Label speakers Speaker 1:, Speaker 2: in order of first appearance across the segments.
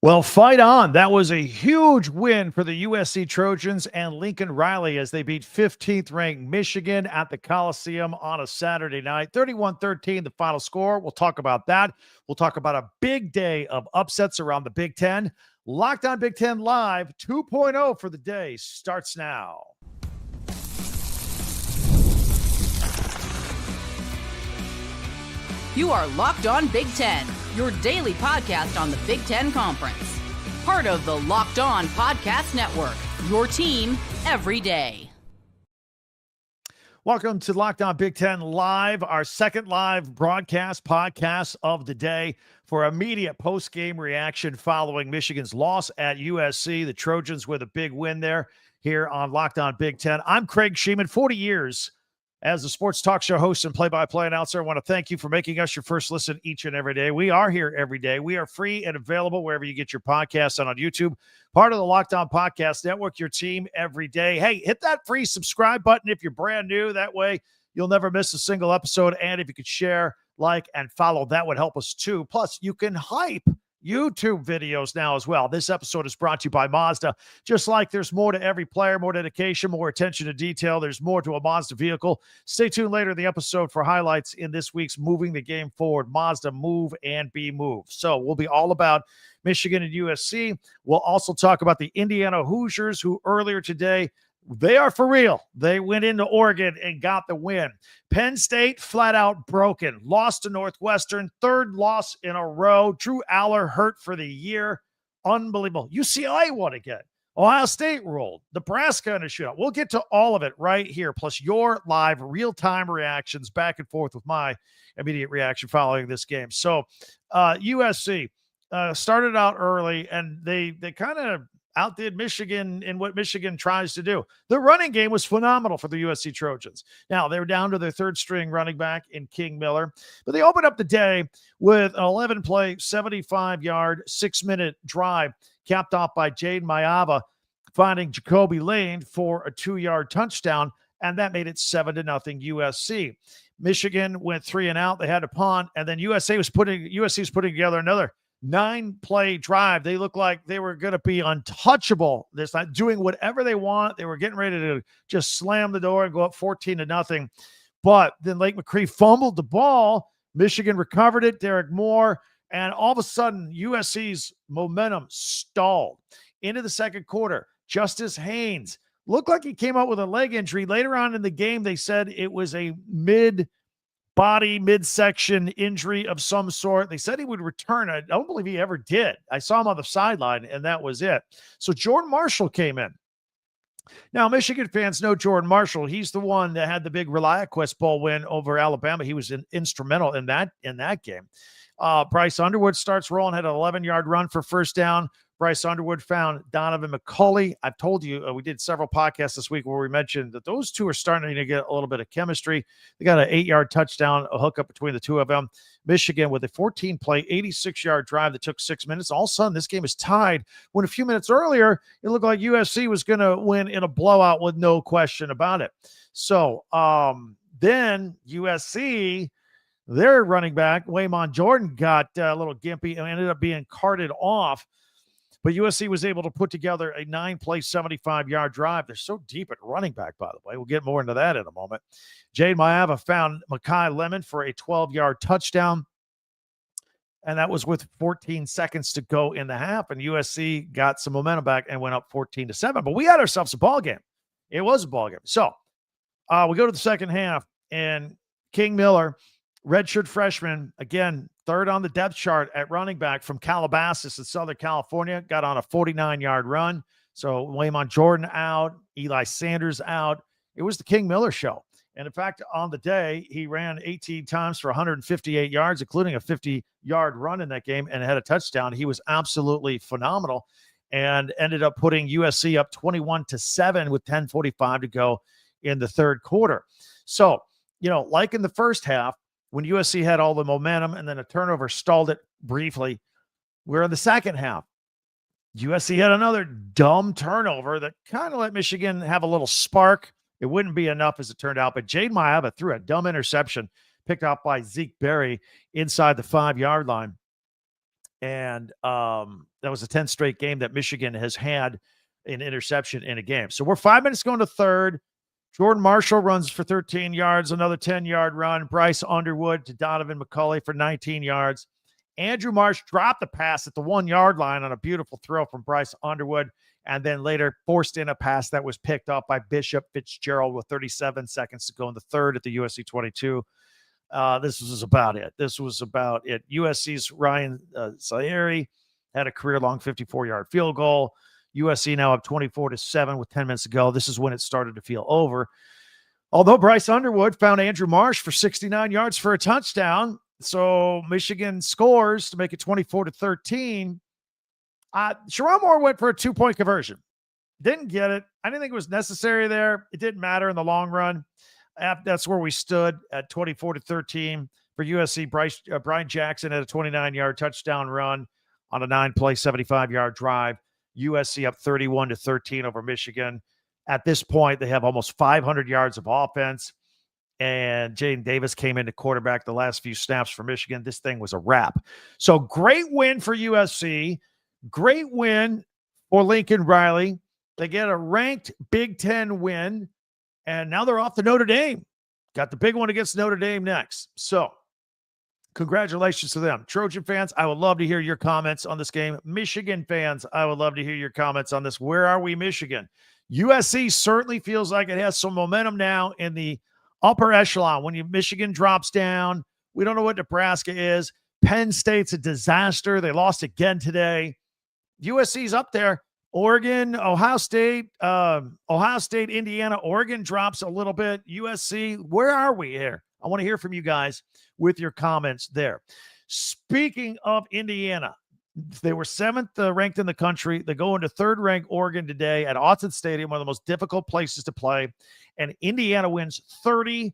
Speaker 1: Well, fight on. That was a huge win for the USC Trojans and Lincoln Riley as they beat 15th ranked Michigan at the Coliseum on a Saturday night. 31-13, the final score. We'll talk about that. We'll talk about a big day of upsets around the Big Ten. Locked on Big Ten Live 2.0 for the day starts now.
Speaker 2: You are Locked On Big Ten, your daily podcast on the Big Ten Conference. Part of the Locked On Podcast Network, your team every day.
Speaker 1: Welcome to Locked On Big Ten Live, our second live podcast of the day for immediate post-game reaction following Michigan's loss at USC. The Trojans with a big win there here on Locked On Big Ten. I'm Craig Sheeman, 40 years as a sports talk show host and play-by-play announcer. I want to thank you for making us your first listen each and every day. We are here every day. We are free and available wherever you get your podcasts on YouTube. Part of the Locked On Podcast Network, your team every day. Hey, hit that free subscribe button if you're brand new. That way you'll never miss a single episode. And if you could share, like, and follow, that would help us too. Plus, you can hype YouTube videos now as well. This episode is brought to you by Mazda. Just like there's more to every player, more dedication, more attention to detail, there's more to a Mazda vehicle. Stay tuned later in the episode for highlights in this week's Moving the Game Forward Mazda Move and Be Moved. So we'll be all about Michigan and USC. We'll also talk about the Indiana Hoosiers, who earlier today, they are for real. They went into Oregon and got the win. Penn State flat out broken. Lost to Northwestern. Third loss in a row. Drew Allar hurt for the year. Unbelievable. UCLA won again. Ohio State rolled. Nebraska in a shootout. We'll get to all of it right here, plus your live real-time reactions back and forth with my immediate reaction following this game. So USC started out early, and they kind of outdid Michigan in what Michigan tries to do. The running game was phenomenal for the USC Trojans. Now, they were down to their third-string running back in King Miller, but they opened up the day with an 11-play, 75-yard, 6-minute drive capped off by Jade Mayava finding Jacoby Lane for a 2-yard touchdown, and that made it 7-0 USC. Michigan went 3 and out. They had to punt, and then USC was putting together another 9-play drive. They looked like they were going to be untouchable. They're not doing whatever they want. They were getting ready to just slam the door and go up 14-0. But then Lake McCree fumbled the ball. Michigan recovered it. Derek Moore. And all of a sudden, USC's momentum stalled. Into the second quarter, Justice Haynes looked like he came out with a leg injury. Later on in the game, they said it was a midsection injury of some sort. They said he would return. I don't believe he ever did. I saw him on the sideline, and that was it. So Jordan Marshall came in. Now, Michigan fans know Jordan Marshall. He's the one that had the big ReliaQuest Bowl win over Alabama. He was instrumental in that game. Bryce Underwood starts rolling, had an 11-yard run for first down. Bryce Underwood found Donovan McCulley. I've told you, we did several podcasts this week where we mentioned that those two are starting to get a little bit of chemistry. They got an 8-yard touchdown, a hookup between the two of them. Michigan with a 14-play, 86-yard drive that took 6 minutes. All of a sudden, this game is tied when a few minutes earlier, it looked like USC was going to win in a blowout with no question about it. So then USC, their running back, Waymon Jordan, got a little gimpy and ended up being carted off. But USC was able to put together a 9-play, 75-yard drive. They're so deep at running back, by the way. We'll get more into that in a moment. Jade Mayava found Mekhi Lemon for a 12-yard touchdown. And that was with 14 seconds to go in the half. And USC got some momentum back and went up 14-7. But we had ourselves a ball game. It was a ball game. So we go to the second half, and King Miller, redshirt freshman, again, third on the depth chart at running back from Calabasas in Southern California, got on a 49-yard run. So Waymon Jordan out, Eli Sanders out. It was the King Miller show. And in fact, on the day, he ran 18 times for 158 yards, including a 50-yard run in that game, and had a touchdown. He was absolutely phenomenal and ended up putting USC up 21-7 with 10:45 to go in the third quarter. So, like in the first half, when USC had all the momentum and then a turnover stalled it briefly, we're in the second half. USC had another dumb turnover that kind of let Michigan have a little spark. It wouldn't be enough as it turned out, but Jade Mayava threw a dumb interception picked up by Zeke Berry inside the 5-yard line. And that was the 10th straight game that Michigan has had an interception in a game. So we're 5 minutes going to third. Jordan Marshall runs for 13 yards, another 10-yard run. Bryce Underwood to Donovan McCulley for 19 yards. Andrew Marsh dropped the pass at the 1-yard line on a beautiful throw from Bryce Underwood, and then later forced in a pass that was picked up by Bishop Fitzgerald with 37 seconds to go in the third at the USC 22. This was about it. USC's Ryan Sayeri had a career-long 54-yard field goal. USC now up 24-7 with 10 minutes to go. This is when it started to feel over. Although Bryce Underwood found Andrew Marsh for 69 yards for a touchdown, so Michigan scores to make it 24-13. Sherrone Moore went for a 2-point conversion. Didn't get it. I didn't think it was necessary there. It didn't matter in the long run. That's where we stood at 24-13 for USC. Brian Jackson had a 29-yard touchdown run on a 9-play, 75-yard drive. USC up 31-13 over Michigan. At this point, they have almost 500 yards of offense, and Jaden Davis came into quarterback the last few snaps for Michigan. This thing was a wrap. So great win for USC. Great win for Lincoln Riley. They get a ranked Big Ten win, and now they're off to Notre Dame. Got the big one against Notre Dame next. So congratulations to them. Trojan fans, I would love to hear your comments on this game. Michigan fans, I would love to hear your comments on this. Where are we, Michigan? USC certainly feels like it has some momentum now in the upper echelon. When Michigan drops down, we don't know what Nebraska is. Penn State's a disaster. They lost again today. USC's up there. Oregon, Ohio State, Indiana, Oregon drops a little bit. USC, where are we here? I want to hear from you guys with your comments there. Speaking of Indiana, they were 7th ranked in the country. They go into 3rd ranked Oregon today at Autzen Stadium, one of the most difficult places to play. And Indiana wins 30-20.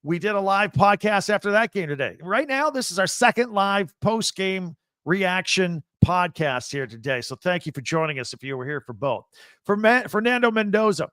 Speaker 1: We did a live podcast after that game today. Right now, this is our second live post-game reaction podcast here today. So thank you for joining us if you were here for both. Fernando Mendoza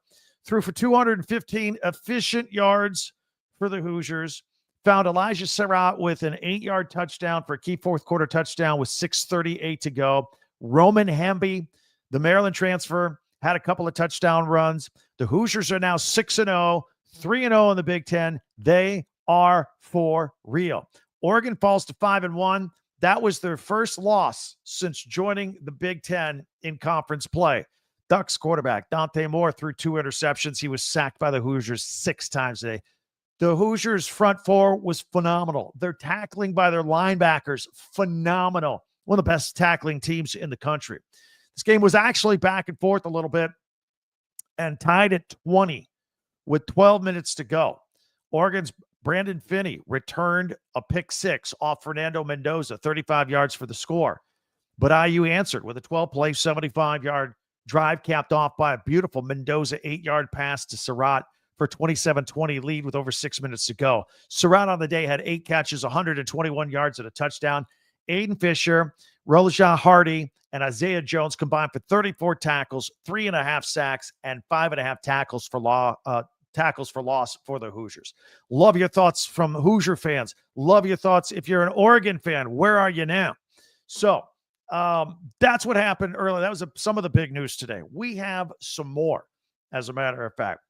Speaker 1: threw for 215 efficient yards for the Hoosiers. Found Elijah Surratt with an 8-yard touchdown for a key fourth-quarter touchdown with 6:38 to go. Roman Hamby, the Maryland transfer, had a couple of touchdown runs. The Hoosiers are now 6-0, 3-0 in the Big Ten. They are for real. Oregon falls to 5-1. That was their first loss since joining the Big Ten in conference play. Ducks quarterback Dante Moore threw 2 interceptions. He was sacked by the Hoosiers 6 times today. The Hoosiers' front four was phenomenal. Their tackling by their linebackers, phenomenal. One of the best tackling teams in the country. This game was actually back and forth a little bit and tied at 20 with 12 minutes to go. Oregon's Brandon Finney returned a pick 6 off Fernando Mendoza, 35 yards for the score. But IU answered with a 12-play, 75-yard drive capped off by a beautiful Mendoza 8-yard pass to Surratt for 27-20 lead with over 6 minutes to go. Surratt on the day had 8 catches, 121 yards and a touchdown. Aiden Fisher, Rojah Hardy, and Isaiah Jones combined for 34 tackles, 3.5 sacks, and 5.5 tackles for loss for the Hoosiers. Love your thoughts from Hoosier fans. Love your thoughts if you're an Oregon fan. Where are you now? So that's what happened earlier. That was some of the big news today. We have some more, as a matter of fact.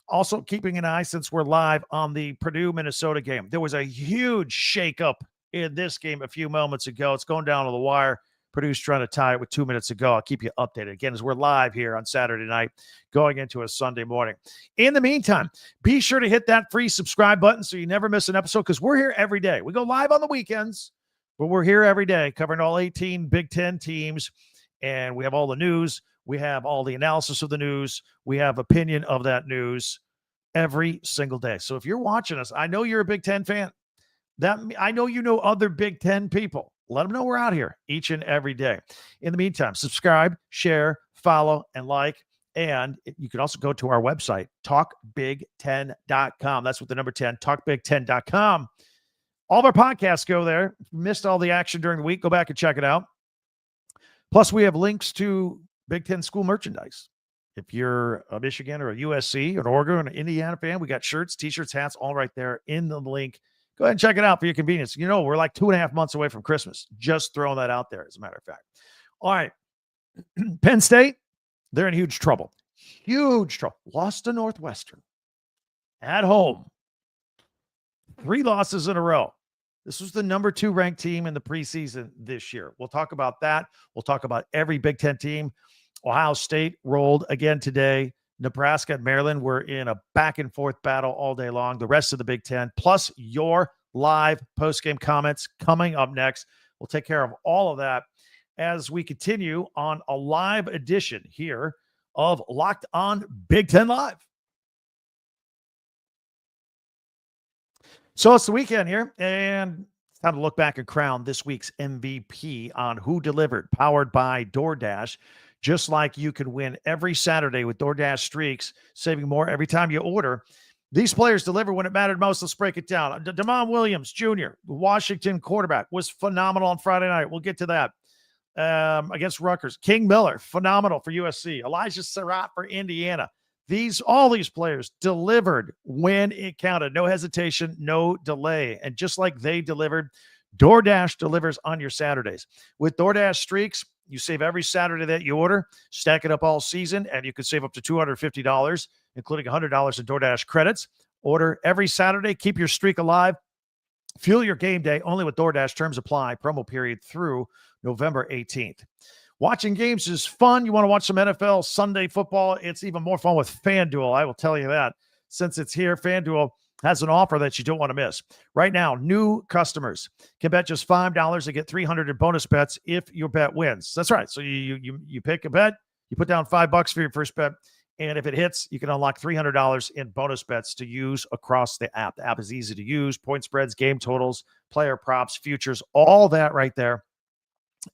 Speaker 1: Also keeping an eye, since we're live, on the Purdue-Minnesota game. There was a huge shakeup in this game a few moments ago. It's going down to the wire. Purdue's trying to tie it with 2 minutes to go. I'll keep you updated. Again, as we're live here on Saturday night, going into a Sunday morning. In the meantime, be sure to hit that free subscribe button so you never miss an episode, because we're here every day. We go live on the weekends, but we're here every day covering all 18 Big Ten teams, and we have all the news. We have all the analysis of the news. We have opinion of that news every single day. So if you're watching us, I know you're a Big Ten fan. I know you know other Big Ten people. Let them know we're out here each and every day. In the meantime, subscribe, share, follow, and like. And you can also go to our website, talkbig10.com. That's with the number 10, talkbig10.com. All of our podcasts go there. If you missed all the action during the week, go back and check it out. Plus, we have links to Big Ten school merchandise. If you're a Michigan or a USC or an Oregon or an Indiana fan, we got shirts, T-shirts, hats, all right there in the link. Go ahead and check it out for your convenience. You know, we're like 2.5 months away from Christmas. Just throwing that out there, as a matter of fact. All right. Penn State, they're in huge trouble. Huge trouble. Lost to Northwestern at home. 3 losses in a row. This was the number 2 ranked team in the preseason this year. We'll talk about that. We'll talk about every Big Ten team. Ohio State rolled again today. Nebraska and Maryland were in a back and forth battle all day long. The rest of the Big Ten, plus your live post-game comments coming up next. We'll take care of all of that as we continue on a live edition here of Locked On Big Ten Live. So it's the weekend here, and it's time to look back and crown this week's MVP on Who Delivered, powered by DoorDash. Just like you can win every Saturday with DoorDash Streaks, saving more every time you order. These players deliver when it mattered most. Let's break it down. Damon Williams Jr., Washington quarterback, was phenomenal on Friday night. We'll get to that. Against Rutgers. King Miller, phenomenal for USC. Elijah Surratt for Indiana. All these players delivered when it counted. No hesitation, no delay. And just like they delivered, DoorDash delivers on your Saturdays. With DoorDash Streaks, you save every Saturday that you order, stack it up all season, and you can save up to $250, including $100 in DoorDash credits. Order every Saturday. Keep your streak alive. Fuel your game day only with DoorDash. Terms apply. Promo period through November 18th. Watching games is fun. You want to watch some NFL Sunday football? It's even more fun with FanDuel. I will tell you that. Since it's here, FanDuel has an offer that you don't want to miss. Right now, new customers can bet just $5 and get $300 in bonus bets if your bet wins. That's right. So you pick a bet, you put down $5 for your first bet, and if it hits, you can unlock $300 in bonus bets to use across the app. The app is easy to use. Point spreads, game totals, player props, futures, all that right there.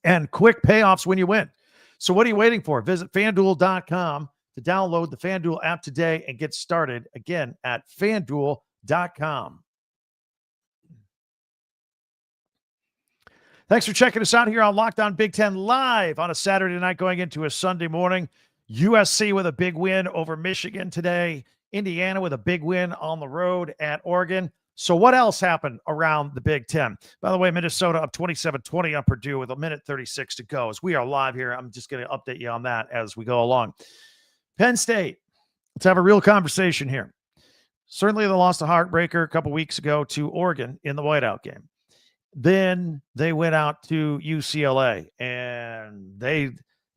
Speaker 1: And quick payoffs when you win. So what are you waiting for? Visit FanDuel.com to download the FanDuel app today and get started again at FanDuel.com. Thanks for checking us out here on Locked On Big Ten Live on a Saturday night going into a Sunday morning. USC with a big win over Michigan today. Indiana with a big win on the road at Oregon. So what else happened around the Big Ten? By the way, Minnesota up 27-20 on Purdue with 1:36 to go. As we are live here, I'm just going to update you on that as we go along. Penn State, let's have a real conversation here. Certainly they lost a heartbreaker a couple weeks ago to Oregon in the whiteout game. Then they went out to UCLA, and you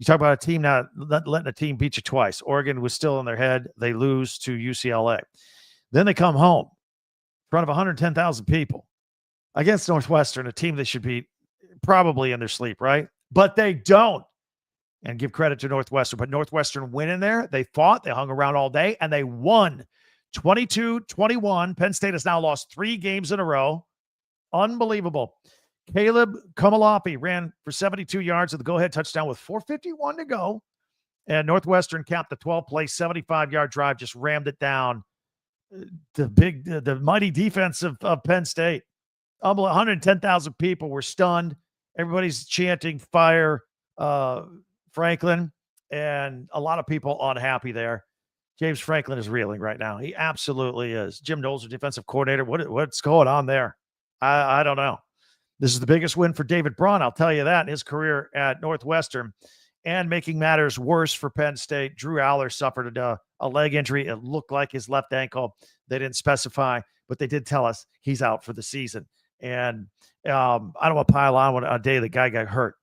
Speaker 1: talk about a team not letting a team beat you twice. Oregon was still in their head. They lose to UCLA. Then they come home in front of 110,000 people against Northwestern, a team that should be probably in their sleep, right? But they don't. And give credit to Northwestern. But Northwestern went in there. They fought. They hung around all day, and they won 22-21. Penn State has now lost 3 games in a row. Unbelievable. Caleb Komalapi ran for 72 yards of the go-ahead touchdown with 4:51 to go. And Northwestern capped the 12-play, 75-yard drive, just rammed it down. The mighty defense of Penn State. 110,000 people were stunned. Everybody's chanting fire Franklin, and a lot of people unhappy there. James Franklin is reeling right now. He absolutely is. Jim Knowles, the defensive coordinator. What's going on there? I don't know. This is the biggest win for David Braun, I'll tell you that, in his career at Northwestern. And making matters worse for Penn State, Drew Allar suffered a leg injury. It looked like his left ankle. They didn't specify, but they did tell us he's out for the season. And I don't want to pile on a day the guy got hurt.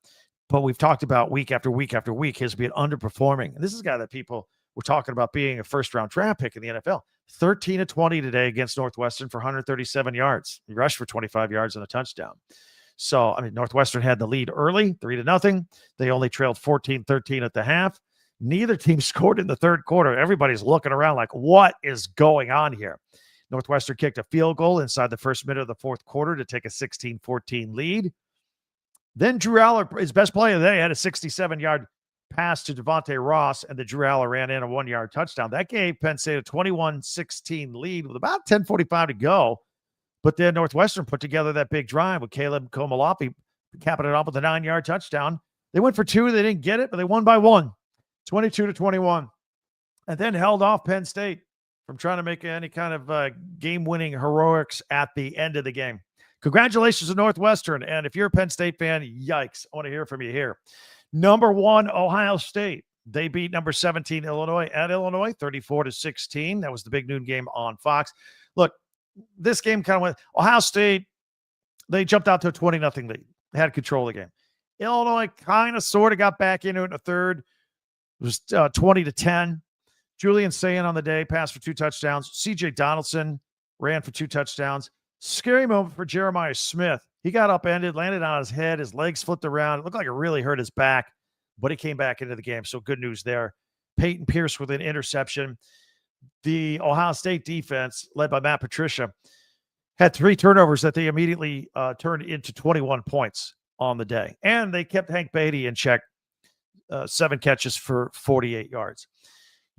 Speaker 1: But we've talked about week after week after week his being underperforming. And this is a guy that people were talking about being a first-round draft pick in the NFL. 13-20 today against Northwestern for 137 yards. He rushed for 25 yards and a touchdown. So, Northwestern had the lead early, 3-0. They only trailed 14-13 at the half. Neither team scored in the third quarter. Everybody's looking around like, what is going on here? Northwestern kicked a field goal inside the first minute of the fourth quarter to take a 16-14 lead. Then Drew Allar, his best play of the day, had a 67-yard pass to Devontae Ross, and the Drew Allar ran in a 1-yard touchdown. That gave Penn State a 21-16 lead with about 10:45 to go. But then Northwestern put together that big drive with Caleb Komalapi capping it off with a 9-yard touchdown. They went for 2. They didn't get it, but they won by 1, 22-21. And then held off Penn State from trying to make any kind of game-winning heroics at the end of the game. Congratulations to Northwestern. And if you're a Penn State fan, yikes, I want to hear from you here. Number 1, Ohio State. They beat number 17, Illinois at Illinois, 34-16. That was the big noon game on Fox. Look, this game kind of went, Ohio State, they jumped out to a 20-0 lead. They had control of the game. Illinois kind of sort of got back into it in the third. It was 20-10. Julian Sayin on the day, passed for 2 touchdowns. C.J. Donaldson ran for 2 touchdowns. Scary moment for Jeremiah Smith. He got upended, landed on his head. His legs flipped around. It looked like it really hurt his back, but he came back into the game. So good news there. Peyton Pierce with an interception. The Ohio State defense, led by Matt Patricia, had 3 turnovers that they immediately turned into 21 points on the day. And they kept Hank Beatty in check, 7 catches for 48 yards.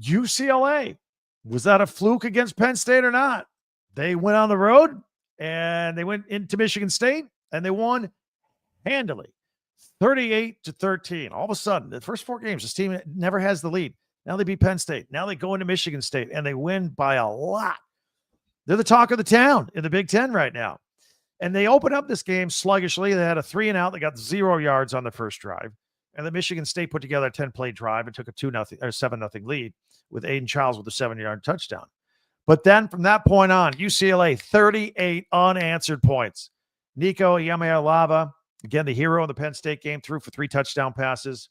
Speaker 1: UCLA, was that a fluke against Penn State or not? They went on the road and they went into Michigan State and they won handily, 38-13. All of a sudden, the first 4 games, this team never has the lead. Now they beat Penn State. Now they go into Michigan State and they win by a lot. They're the talk of the town in the Big Ten right now. And they open up this game sluggishly. They had a 3-and-out. They got 0 yards on the first drive. And then Michigan State put together a 10-play drive and took a 7-0 lead with Aiden Childs with a 7-yard touchdown. But then from that point on, UCLA, 38 unanswered points. Nico Yamayalava, again, the hero in the Penn State game, threw for 3 touchdown passes.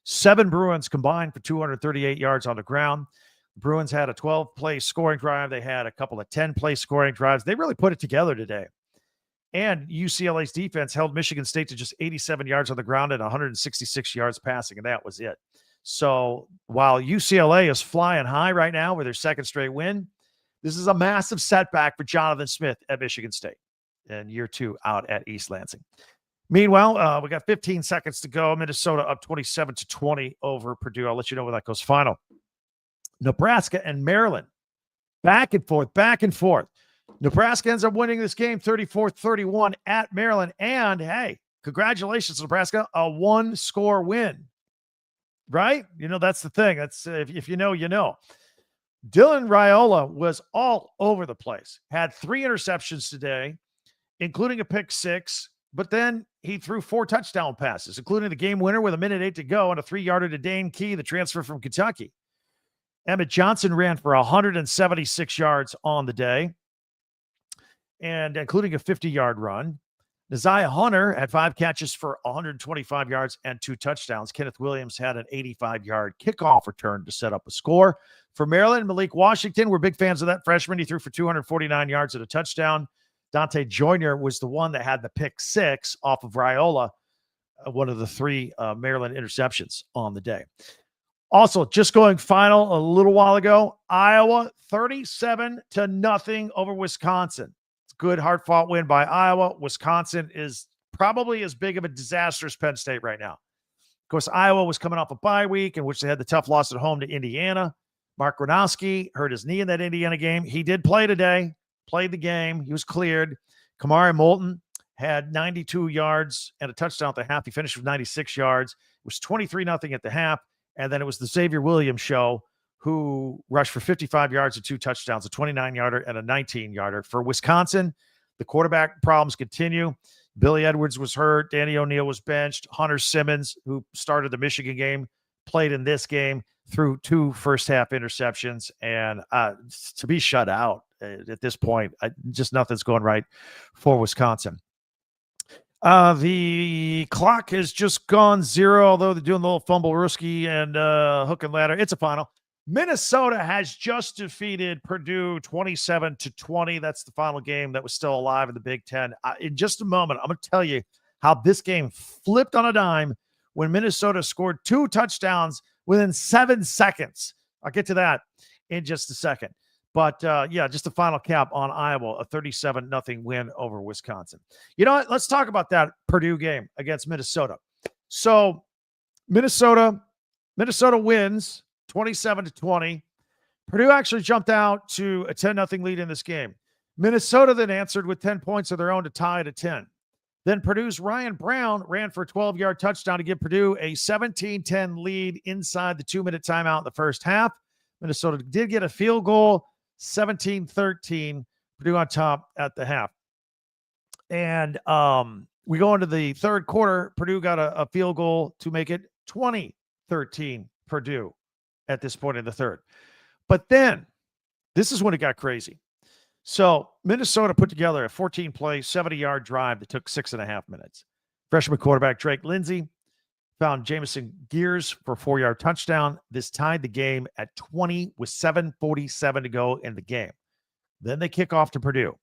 Speaker 1: 7 Bruins combined for 238 yards on the ground. The Bruins had a 12-play scoring drive. They had a couple of 10-play scoring drives. They really put it together today. And UCLA's defense held Michigan State to just 87 yards on the ground and 166 yards passing, and that was it. So while UCLA is flying high right now with their 2nd straight win, this is a massive setback for Jonathan Smith at Michigan State in year 2 out at East Lansing. Meanwhile, we got 15 seconds to go. Minnesota up 27-20 over Purdue. I'll let you know when that goes final. Nebraska and Maryland, back and forth, back and forth. Nebraska ends up winning this game 34-31 at Maryland. And, hey, congratulations, Nebraska, a 1-score win. Right? You know, that's the thing. That's if you know, you know. Dylan Raiola was all over the place. Had 3 interceptions today, including a pick 6. But then he threw 4 touchdown passes, including the game winner with 1:08 to go and a 3-yarder to Dane Key, the transfer from Kentucky. Emmett Johnson ran for 176 yards on the day, and including a 50-yard run. Naziah Hunter had 5 catches for 125 yards and 2 touchdowns. Kenneth Williams had an 85-yard kickoff return to set up a score. For Maryland, Malik Washington, we're big fans of that freshman. He threw for 249 yards and a touchdown. Dante Joyner was the one that had the pick 6 off of Raiola, one of the 3 Maryland interceptions on the day. Also, just going final a little while ago, Iowa 37-0 over Wisconsin. It's a good, hard-fought win by Iowa. Wisconsin is probably as big of a disaster as Penn State right now. Of course, Iowa was coming off a bye week in which they had the tough loss at home to Indiana. Mark Gronowski hurt his knee in that Indiana game. He did play today, played the game. He was cleared. Kamari Moulton had 92 yards and a touchdown at the half. He finished with 96 yards. It was 23-0 at the half. And then it was the Xavier Williams show, who rushed for 55 yards and 2 touchdowns, a 29-yarder and a 19-yarder. For Wisconsin, the quarterback problems continue. Billy Edwards was hurt. Danny O'Neal was benched. Hunter Simmons, who started the Michigan game, played in this game, threw 2 first-half interceptions. And to be shut out at this point, just nothing's going right for Wisconsin. The clock has just gone 0, although they're doing the little fumble rookie and hook and ladder. It's a final. Minnesota has just defeated Purdue 27-20. That's the final game that was still alive in the Big Ten. In just a moment, I'm going to tell you how this game flipped on a dime when Minnesota scored 2 touchdowns within 7 seconds. I'll get to that in just a second. But, yeah, just a final cap on Iowa, a 37-0 win over Wisconsin. You know what? Let's talk about that Purdue game against Minnesota. So Minnesota wins 27-20. Purdue actually jumped out to a 10-0 lead in this game. Minnesota then answered with 10 points of their own to tie it at 10. Then Purdue's Ryan Brown ran for a 12-yard touchdown to give Purdue a 17-10 lead inside the 2-minute timeout in the first half. Minnesota did get a field goal, 17-13. Purdue on top at the half. And we go into the third quarter. Purdue got a field goal to make it 20-13 Purdue at this point in the third. But then, this is when it got crazy. So Minnesota put together a 14-play, 70-yard drive that took 6.5 minutes. Freshman quarterback Drake Lindsey found Jamison Gears for a 4-yard touchdown. This tied the game at 20 with 7:47 to go in the game. Then they kick off to Purdue.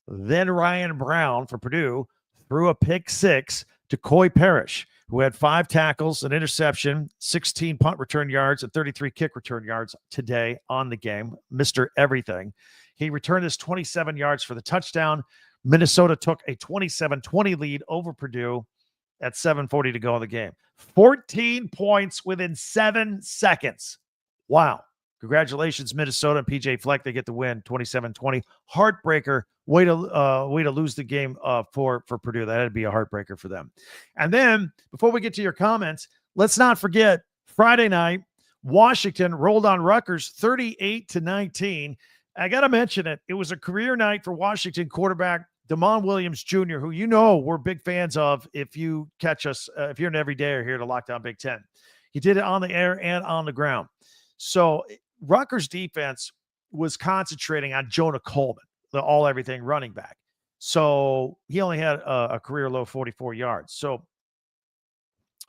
Speaker 1: Then Ryan Brown for Purdue threw a pick six to Coy Parrish, who had 5 tackles, an interception, 16 punt return yards, and 33 kick return yards today on the game. Mr. Everything. He returned his 27 yards for the touchdown. Minnesota took a 27-20 lead over Purdue at 7:40 to go in the game. 14 points within 7 seconds. Wow. Congratulations, Minnesota and PJ Fleck. They get the win, 27-20. Heartbreaker. Way to lose the game for Purdue. That had to be a heartbreaker for them. And then, before we get to your comments, let's not forget Friday night, Washington rolled on Rutgers 38-19. I got to mention it. It was a career night for Washington quarterback Damon Williams Jr., who we're big fans of if you catch us, if you're an everydayer here to Lockdown Big Ten. He did it on the air and on the ground. So Rutgers defense was concentrating on Jonah Coleman, the all-everything running back. So he only had a career low 44 yards. So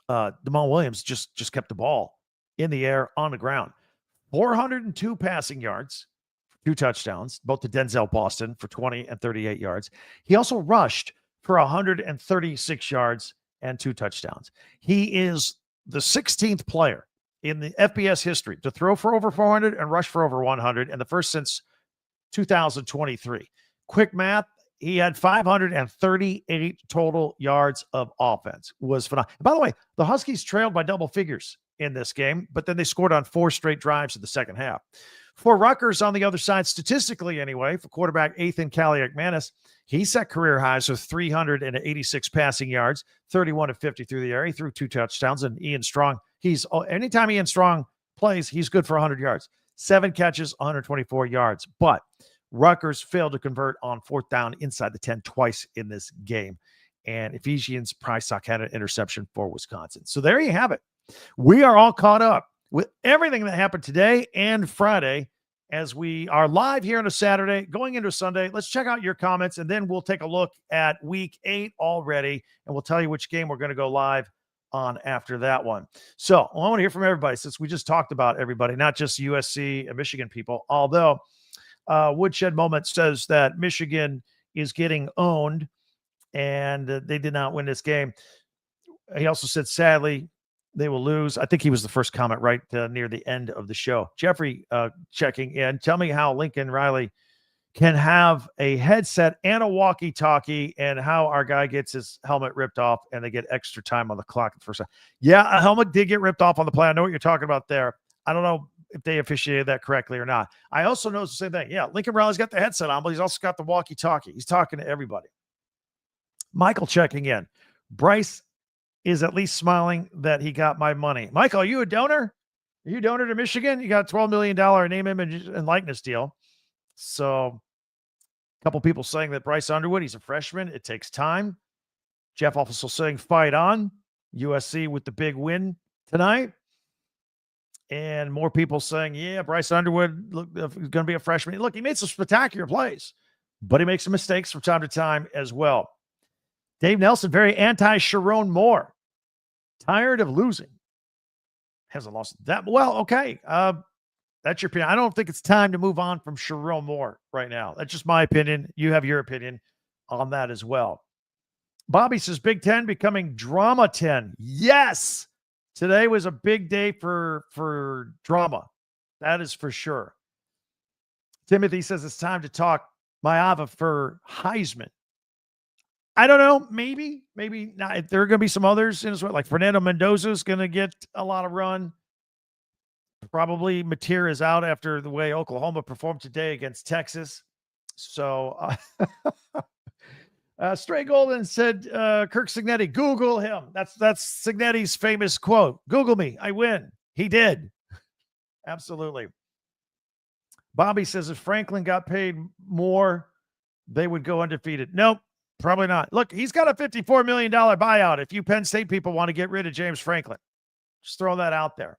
Speaker 1: Damon Williams just kept the ball in the air on the ground. 402 passing yards, 2 touchdowns, both to Denzel Boston for 20 and 38 yards. He also rushed for 136 yards and 2 touchdowns. He is the 16th player in the FBS history to throw for over 400 and rush for over 100, and the first since 2023. Quick math, he had 538 total yards of offense. Was phenomenal. By the way, the Huskies trailed by double figures in this game, but then they scored on 4 straight drives in the second half. For Rutgers on the other side, statistically anyway, for quarterback Ethan Kaliak-Manis, he set career highs with 386 passing yards, 31 of 50 through the air. He threw 2 touchdowns, and Ian Strong, anytime Ian Strong plays, he's good for 100 yards. 7 catches, 124 yards. But Rutgers failed to convert on 4th down inside the 10 twice in this game. And Ephesians Prysock had an interception for Wisconsin. So there you have it. We are all caught up with everything that happened today and Friday as we are live here on a Saturday, going into a Sunday. Let's check out your comments, and then we'll take a look at Week 8 already, and we'll tell you which game we're going to go live on after that one. So I want to hear from everybody, since we just talked about everybody, not just USC and Michigan people, although Woodshed Moment says that Michigan is getting owned and they did not win this game. He also said, sadly, they will lose. I think he was the first comment right near the end of the show. Jeffrey checking in. Tell me how Lincoln Riley can have a headset and a walkie-talkie, and how our guy gets his helmet ripped off and they get extra time on the clock at the first time. Yeah, a helmet did get ripped off on the play. I know what you're talking about there. I don't know if they officiated that correctly or not. I also know the same thing. Yeah, Lincoln Riley's got the headset on, but he's also got the walkie-talkie. He's talking to everybody. Michael checking in. Bryce is at least smiling that he got my money. Michael, are you a donor? Are you a donor to Michigan? You got a $12 million name, image, and likeness deal. So a couple people saying that Bryce Underwood, he's a freshman. It takes time. Jeff also saying fight on. USC with the big win tonight. And more people saying, yeah, Bryce Underwood is going to be a freshman. Look, he made some spectacular plays, but he makes some mistakes from time to time as well. Dave Nelson, very anti-Sharon Moore. Tired of losing. Hasn't lost that. Well, okay. That's your opinion. I don't think it's time to move on from Sharon Moore right now. That's just my opinion. You have your opinion on that as well. Bobby says, Big Ten becoming Drama 10. Yes. Today was a big day for drama. That is for sure. Timothy says it's time to talk Maava for Heisman. I don't know. Maybe not. There are going to be some others in as well. Like Fernando Mendoza is going to get a lot of run. Probably Mateer is out after the way Oklahoma performed today against Texas. So Stray Golden said, Kirk Cignetti, Google him. That's Cignetti's famous quote. Google me. I win. He did. Absolutely. Bobby says if Franklin got paid more, they would go undefeated. Nope, probably not. Look, he's got a $54 million buyout if you Penn State people want to get rid of James Franklin. Just throw that out there.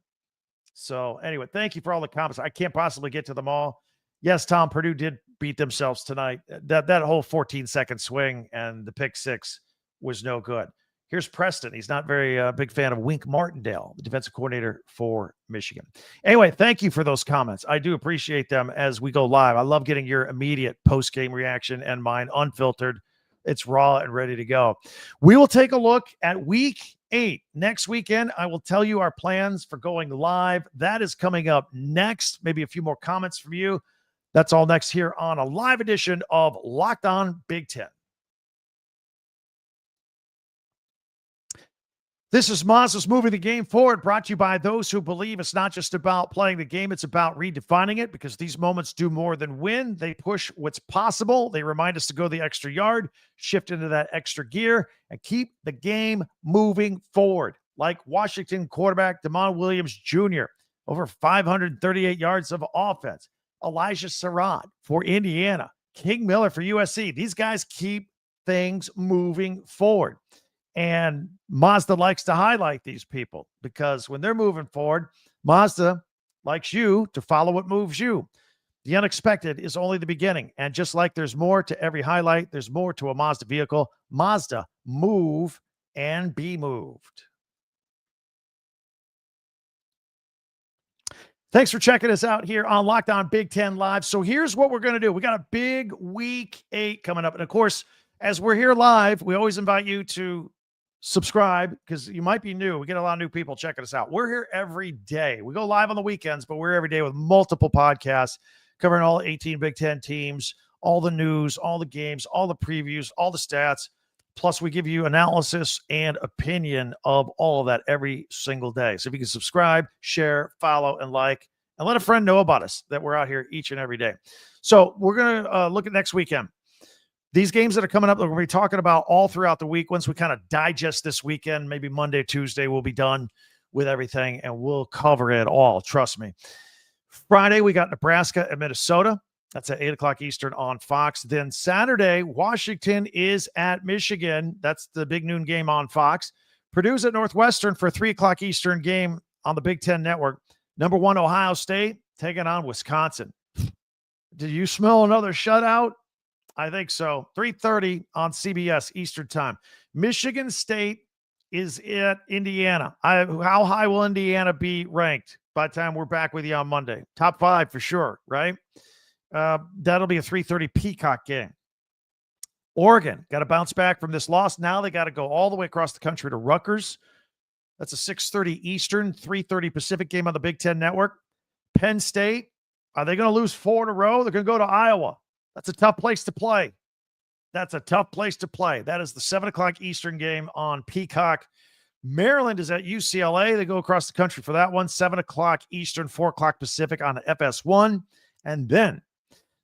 Speaker 1: So anyway, thank you for all the comments. I can't possibly get to them all. Yes, Tom, Purdue did beat themselves tonight. That whole 14-second swing and the pick six was no good. Here's Preston. He's not very big fan of Wink Martindale, the defensive coordinator for Michigan. Anyway, thank you for those comments. I do appreciate them as we go live. I love getting your immediate post-game reaction and mine unfiltered. It's raw and ready to go. We will take a look at week 8 next weekend. I will tell you our plans for going live. That is coming up next. Maybe a few more comments from you. That's all next here on a live edition of Locked On Big Ten. This is Mazda's Moving the Game Forward, brought to you by those who believe it's not just about playing the game, it's about redefining it, because these moments do more than win. They push what's possible. They remind us to go the extra yard, shift into that extra gear, and keep the game moving forward. Like Washington quarterback Damon Williams Jr., over 538 yards of offense. Elijah Sarad for Indiana. King Miller for USC. These guys keep things moving forward. And Mazda likes to highlight these people because when they're moving forward, Mazda likes you to follow what moves you. The unexpected is only the beginning. And just like there's more to every highlight, there's more to a Mazda vehicle. Mazda, move and be moved. Thanks for checking us out here on Locked On Big Ten Live. So here's what we're going to do. We got a big week 8 coming up. And of course, as we're here live, we always invite you to subscribe because you might be new. We get a lot of new people checking us out. We're here every day. We go live on the weekends, but we're every day with multiple podcasts covering all 18 Big Ten teams, all the news, all the games, all the previews, all the stats. Plus, we give you analysis and opinion of all of that every single day. So if you can subscribe, share, follow, and like, and let a friend know about us, that we're out here each and every day. So we're going to look at next weekend. These games that are coming up, we're going to be talking about all throughout the week. Once we kind of digest this weekend, maybe Monday, Tuesday, we'll be done with everything, and we'll cover it all. Trust me. Friday, we got Nebraska and Minnesota. That's at 8 o'clock Eastern on Fox. Then Saturday, Washington is at Michigan. That's the big noon game on Fox. Purdue's at Northwestern for a 3 o'clock Eastern game on the Big Ten Network. Number 1, Ohio State, taking on Wisconsin. Did you smell another shutout? I think so. 3:30 on CBS Eastern Time. Michigan State is at Indiana. How high will Indiana be ranked by the time we're back with you on Monday? Top 5 for sure, right? That'll be a 3:30 Peacock game. Oregon got to bounce back from this loss. Now they got to go all the way across the country to Rutgers. That's a 6:30 Eastern, 3:30 Pacific game on the Big Ten Network. Penn State, are they going to lose 4 in a row? They're going to go to Iowa. That's a tough place to play. That's a tough place to play. That is the 7 o'clock Eastern game on Peacock. Maryland is at UCLA. They go across the country for that one. 7 o'clock Eastern, 4 o'clock Pacific on FS1. And then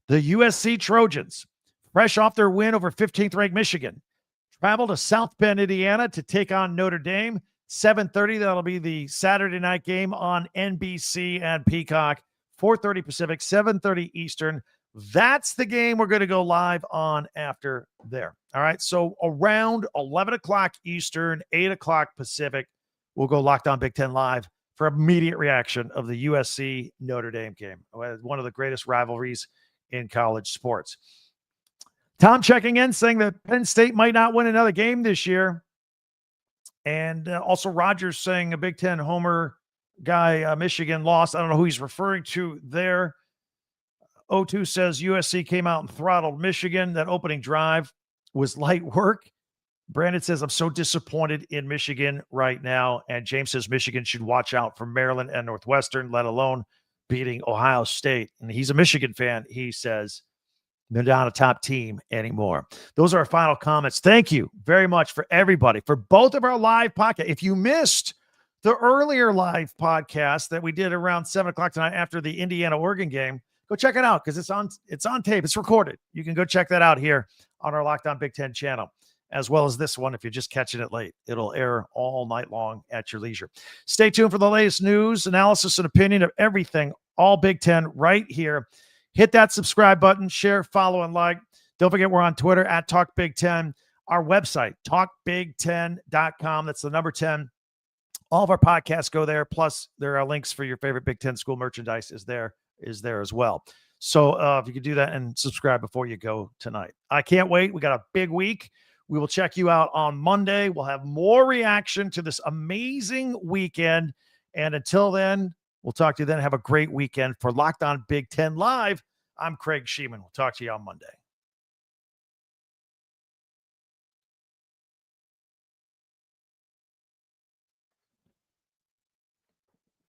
Speaker 1: the USC Trojans, fresh off their win over 15th-ranked Michigan, travel to South Bend, Indiana to take on Notre Dame. 7:30, that'll be the Saturday night game on NBC and Peacock. 4:30 Pacific, 7:30 Eastern. That's the game we're going to go live on after there. All right, so around 11 o'clock Eastern, 8 o'clock Pacific, we'll go Locked On Big Ten Live for immediate reaction of the USC Notre Dame game, one of the greatest rivalries in college sports. Tom checking in, saying that Penn State might not win another game this year. And also Rogers saying a Big Ten homer guy, Michigan lost. I don't know who he's referring to there. O2 says USC came out and throttled Michigan. That opening drive was light work. Brandon says, I'm so disappointed in Michigan right now. And James says Michigan should watch out for Maryland and Northwestern, let alone beating Ohio State. And he's a Michigan fan. He says they're not a top team anymore. Those are our final comments. Thank you very much for everybody, for both of our live podcasts. If you missed the earlier live podcast that we did around 7 o'clock tonight after the Indiana-Oregon game, go check it out because it's on tape. It's recorded. You can go check that out here on our Locked On Big Ten channel, as well as this one if you're just catching it late. It'll air all night long at your leisure. Stay tuned for the latest news, analysis, and opinion of everything, all Big Ten, right here hit that subscribe button, share, follow, and like. Don't forget, we're on Twitter at Talk Big Ten. Our website, talkbig10.com. That's the number 10. All of our podcasts go there. Plus, there are links for your favorite Big Ten school merchandise is there as well. So if you could do that and subscribe before you go tonight. I can't wait. We got a big week. We will check you out on Monday. We'll have more reaction to this amazing weekend. And until then, we'll talk to you then. Have a great weekend. For Locked On Big Ten Live, I'm Craig Sheeman. We'll talk to you on Monday.